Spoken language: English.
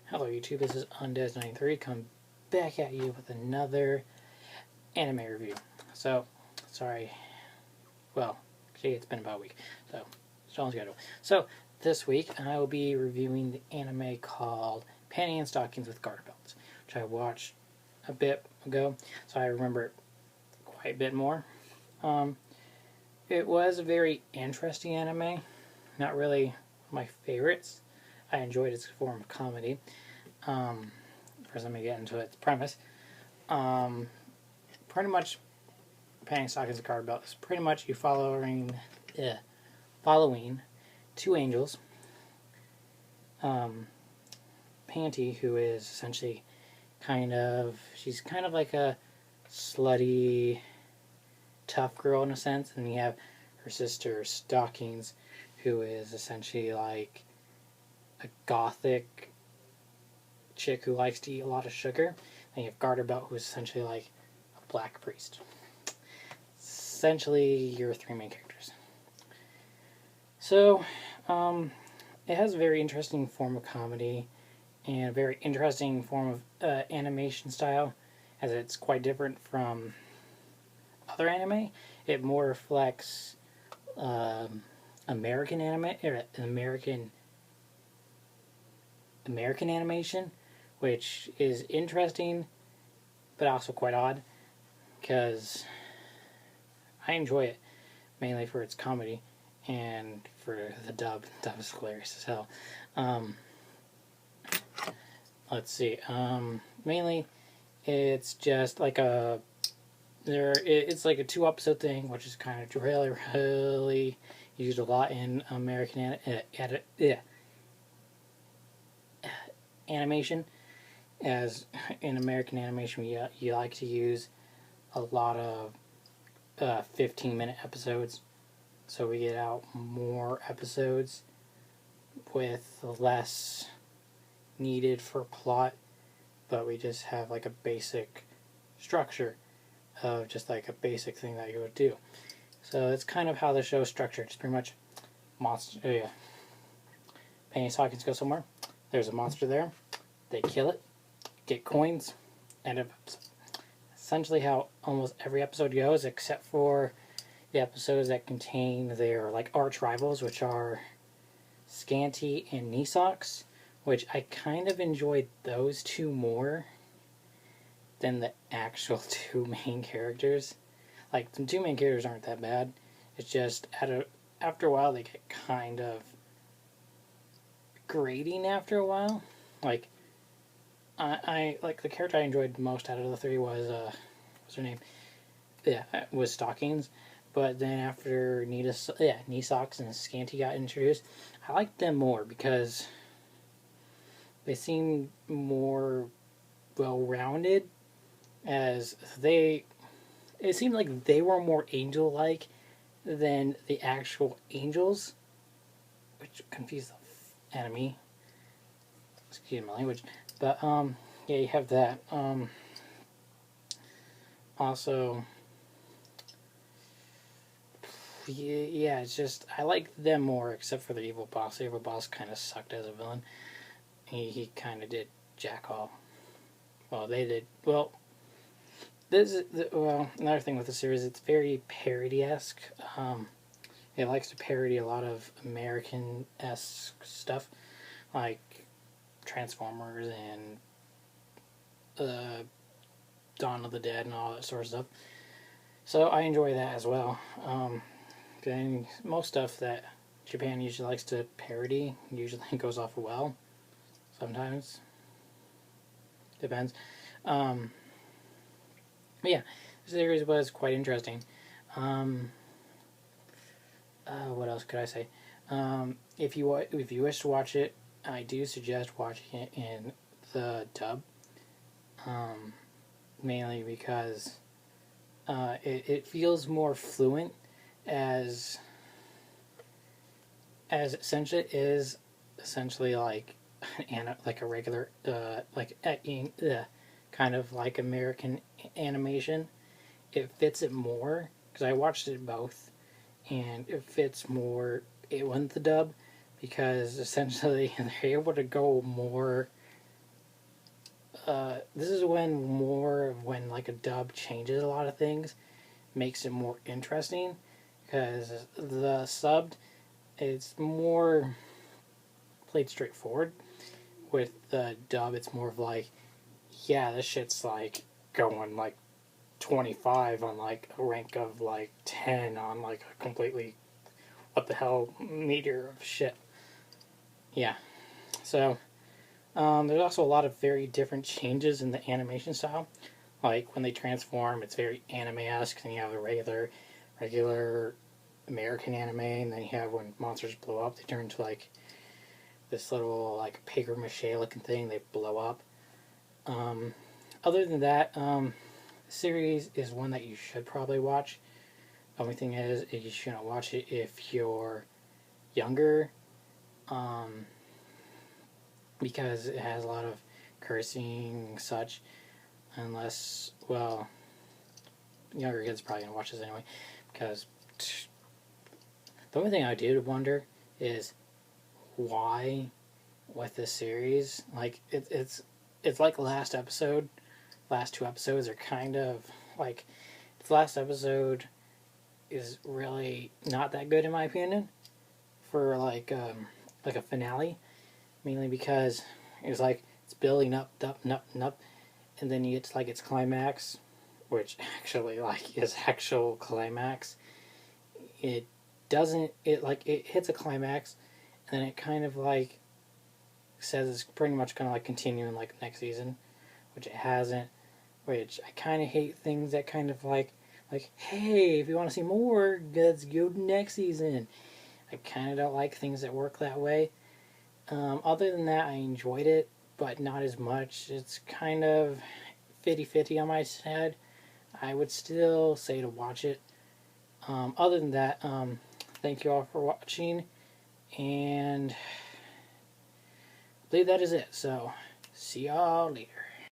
Hello YouTube, this is Undes93 coming back at you with another anime review. So, sorry, well, actually it's been about a week, so it's on schedule. So, this week I will be reviewing the anime called Panty and Stockings with Garterbelt, which I watched a bit ago, so I remember it quite a bit more. It was a very interesting anime, not really my favorites. I enjoyed its form of comedy. First, let me get into its premise. Pretty much, Panty and Stockings and Garterbelt is pretty much you following two angels. Panty, who is essentially she's kind of like a slutty, tough girl in a sense, and you have her sister Stockings, who is essentially like a gothic chick who likes to eat a lot of sugar. And you have Garterbelt, who's essentially like a black priest. Essentially your three main characters. So, it has a very interesting form of comedy and a very interesting form of animation style, as it's quite different from other anime. It more reflects American animation, which is interesting, but also quite odd, because I enjoy it mainly for its comedy and for the dub. The dub is hilarious as hell. Let's see. Mainly, it's just like it's like a 2-episode thing, which is kind of really used a lot in American animation. As in American animation, you like to use a lot of 15-minute episodes, so we get out more episodes with less needed for plot, but we just have like a basic structure of just like a basic thing that you would do. So it's kind of how the show is structured. It's pretty much monster. Panty and Stockings go somewhere. There's a monster there. They kill it, get coins, end of episode. Essentially how almost every episode goes, except for the episodes that contain their like arch rivals, which are Scanty and Knee Socks, which I kind of enjoyed those two more than the actual two main characters. Like, the two main characters aren't that bad. It's just after a while they get kind of grating after a while. Like, I like the character I enjoyed most out of the three was what's her name? Yeah, was Stockings. But then after Knee Socks and Scanty got introduced, I liked them more because they seemed more well-rounded, as it seemed like they were more angel-like than the actual angels, which confused the enemy. Excuse my language. But, yeah, you have that. Also, yeah, it's just, I like them more, except for the evil boss. The evil boss kind of sucked as a villain. He kind of did jack all. Well, they did. Well, another thing with the series, it's very parody-esque. It likes to parody a lot of American-esque stuff, like Transformers and Dawn of the Dead and all that sort of stuff. So I enjoy that as well. And most stuff that Japan usually likes to parody usually goes off well. Sometimes. Depends. But yeah, the series was quite interesting. What else could I say? If you wish to watch it, I do suggest watching it in the dub. Mainly because it feels more fluent, as essentially it is essentially like a regular kind of like American animation. It fits it more because I watched it both, and it fits more it went the dub, because essentially they're able to go more this is when like a dub changes a lot of things, makes it more interesting, because the subbed, it's more played straightforward. With the dub, it's more of like, yeah, this shit's like going like 25 on like a rank of like 10 on like a completely what the hell meteor of shit. Yeah. So there's also a lot of very different changes in the animation style. Like when they transform, it's very anime-esque, and you have the regular American anime, and then you have when monsters blow up, they turn into like this little like paper mache looking thing. They blow up. Other than that, the series is one that you should probably watch. The only thing is you shouldn't watch it if you're younger, because it has a lot of cursing and such. Unless, well, younger kids probably gonna watch this anyway, because the only thing I do wonder is why with this series, like it's like last two episodes are kind of like, the last episode is really not that good in my opinion for like a finale, mainly because it's like it's building up, and then you get to like its climax, which actually like is actual climax. It doesn't, it hits a climax, and then it kind of like says it's pretty much gonna like continue in like next season, which it hasn't. Which I kind of hate things that kind of like, hey, if you want to see more, let's go to next season. I kind of don't like things that work that way. Other than that, I enjoyed it, but not as much. It's kind of 50-50 on my side. I would still say to watch it. Other than that, thank you all for watching, and I believe that is it. So, see y'all later.